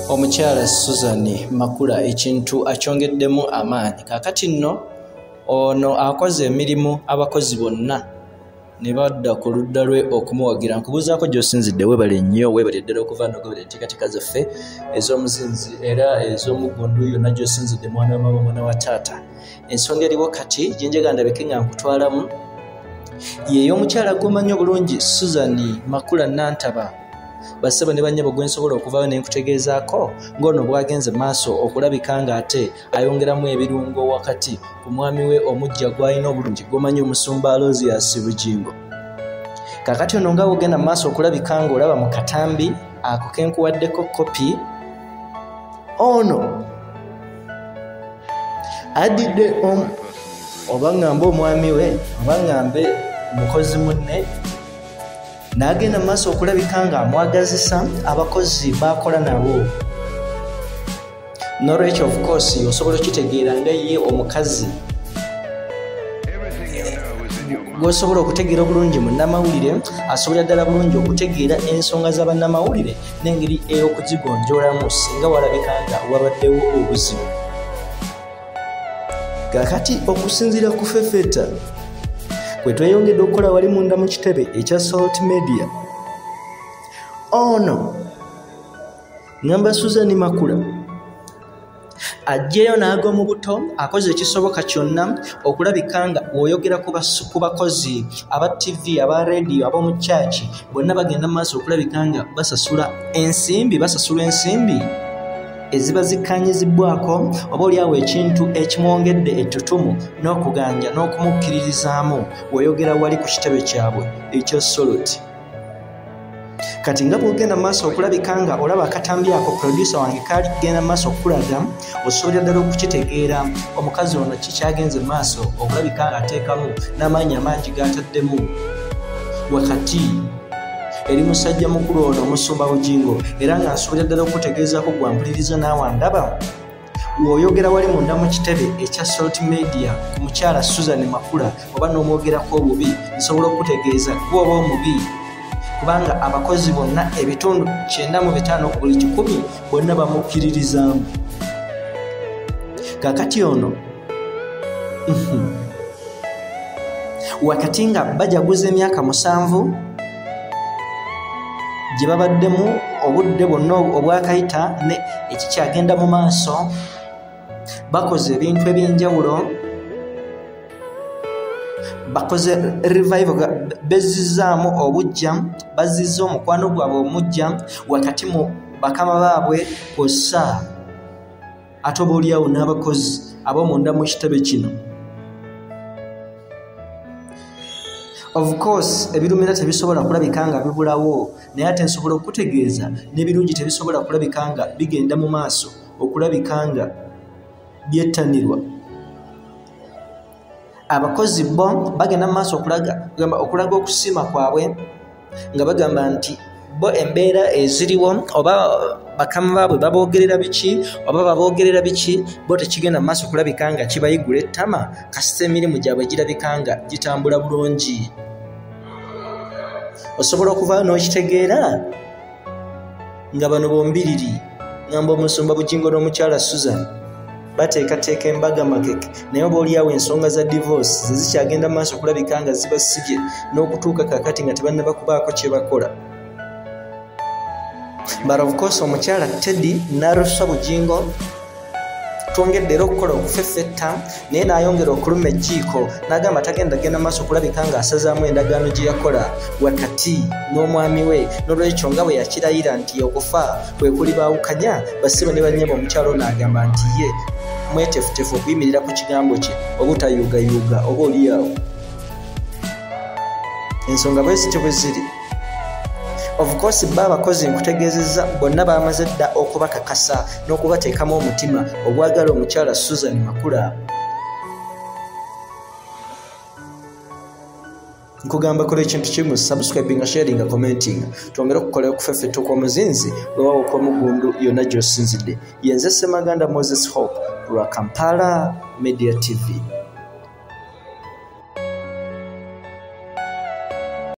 Omukyala Susan Makula ekintu akyongeddemu amaanyi. Kakati nno ono akoze emirimu abakozi bonna ne badda ku ludda lwe okumuwagira. Nkubuuzaako gy'osinzidde, weebale nnyo, weebale ddala okuva n'ogoberera enteekateeka zaffe ez'omuzinzi era ez'omuggundu yonna gy'osinzidde mwana wa mama mwana wa taata. Ensonga eriwo kati gyenjaga ndabike nga nkutwalamu y'ey'omukyala gw'omanyi obulungi Susan Makula Nantaba. Basaba ne bannyabo gwe nsobola okuvaayo ne nkutegeezaako ng'ono bwagenze maaso okulabika ng'ate ayongeramu ebirungo wakati ku mwami we omujja gw'alina obulungi gw'omanyi omusumba Aloysius Bugingo. Kakati ono nga bw'ogenda maaso okulabika ng'olaba mu katambi ako ke nkuwaddeko kopi, ono adidde oba ng'ambe omwami we oba ng'ambe mukozi munne n'agenda mu maaso okulabika ng'amwagazisa abakozi b'akola nabo. N'olwekyo of course osobola okitegeera nga ye omukazi gw'osobola okutegeera obulungi munnamawulire asobola ddala bulungi okutegeera ensonga z'abannamawulire n'engeri ey'okuzigonjoolamu singa walabika nga wabaddewo obuzibu. Kakati okusinziira ku Fefeta kwe tweyongedde okukola wali munda mu kitebe ekya Salt Media, ono ngamba Susan Makula ajjeyo n'agwa mu buto, akoze ekisoboka kyonna okulabika nga bw'oyogera ku bakozi aba TV, aba radio, ab'omu kyaki bonna bagenda mu maaso okulabika nga basasula ensimbi eziba zikkaanyizibwako oba oliawo ekintu ekimwongedde ettutumu n'okuganja n'okumukkiririzaamu bw'oyogera wali ku kitebe kyabwe ekya Soloti. Kati nga bw'ogenda maaso okulabika nga olaba akatambi ako producer wange kaali kugenda maaso okulaga, osobola ddala okukitegeera omukazi ono kikyagenze maaso okulabika nga ateekamu n'amaanyi amangi g'ataddemu wakati eri musajja mukulu ono omusumba Bugingo, era nga nsobola ddala okutegeezaako gwampuliriza naawe ndaba w'oyogera wali munda mu kitebe ekya Salt Media ku mukyala Susan Makula oba n'omwogerako obubi, nsobola okutegeeza gw'oba omubi, kubanga abakozi bonna ebitundu 95 ku buli 100 bonna bamukkiririzaamu. Kakati ono wakati nga bajaguza emyaka 7 gye babaddemu obudde bwonna obwakayita ne ekikyagenda mu maaso, bakoze ebintu eby'enjawulo, bakoze revival, bezzizaamu obujja, bazizza omukwano gwabwe omujja wakati mu bakama baabwe kw'ossa ate oba oliawo n'abakozi ab'omunda mu kitebe kino. Of course ebirumira tebisobola kulabika nga bibulawo, naye ate nsobola okutegeeza n'ebirungi tebisobola kulabika nga bigenda mu maaso okulabika nga byettanirwa. Abakozi bo bagenda mu maaso okulaga okusiima kwabwe nga bagamba nti bo embeera eziriwo oba bakama baabwe baboogerera biki oba baboogerera biki, bo tekigenda mu maaso okulabika nga kibayigula ettama kasita emirimu gyabwe girabika nga gitambula bulungi. Osobola okuvaayo n'okitegeera nga bano bombiriri ngamba omusumba Bugingo n'omukyala Susan bateekateeka embaga makeke, naye oba oliawo ensonga za divorce ze zikyagenda mu maaso okulabika nga zibasibye n'okutuuka kakati nga tebannabakubaako kye bakola. But of course omukyala Teddy Narusa Bugingo twongedde era okukola okufeffetta, naye n'ayongera okuluma ejjiiko n'agamba tagenda genda maaso okulabika ng'asazaamu endagaano gye yakola wakati n'omwami we. N'olwekyo nga bwe yakirayira nti okufa kwe kuli baawukanya, basibe ne bannyabo omukyalo n'agamba nti ye mwetefutefu okuyimirira ku kigambo kye obutayuugayuuga oba oliawo. Ensonga bwezityo bwe ziri. Of course abakozi nkutegeezezza bonna bamaze dda okubakakasa n'okubateekamu omutima ogwagala omukyala Susan Makula. Nkugamba kola ekintu kimu, subscribing, sharing, commenting. Twongera okukola okufeffetta okw'omuzinzi lwawo okw'omuggundu yonna gy'osinzidde. Yenze Ssemaganda Moses Hope lwa Kampala Media TV.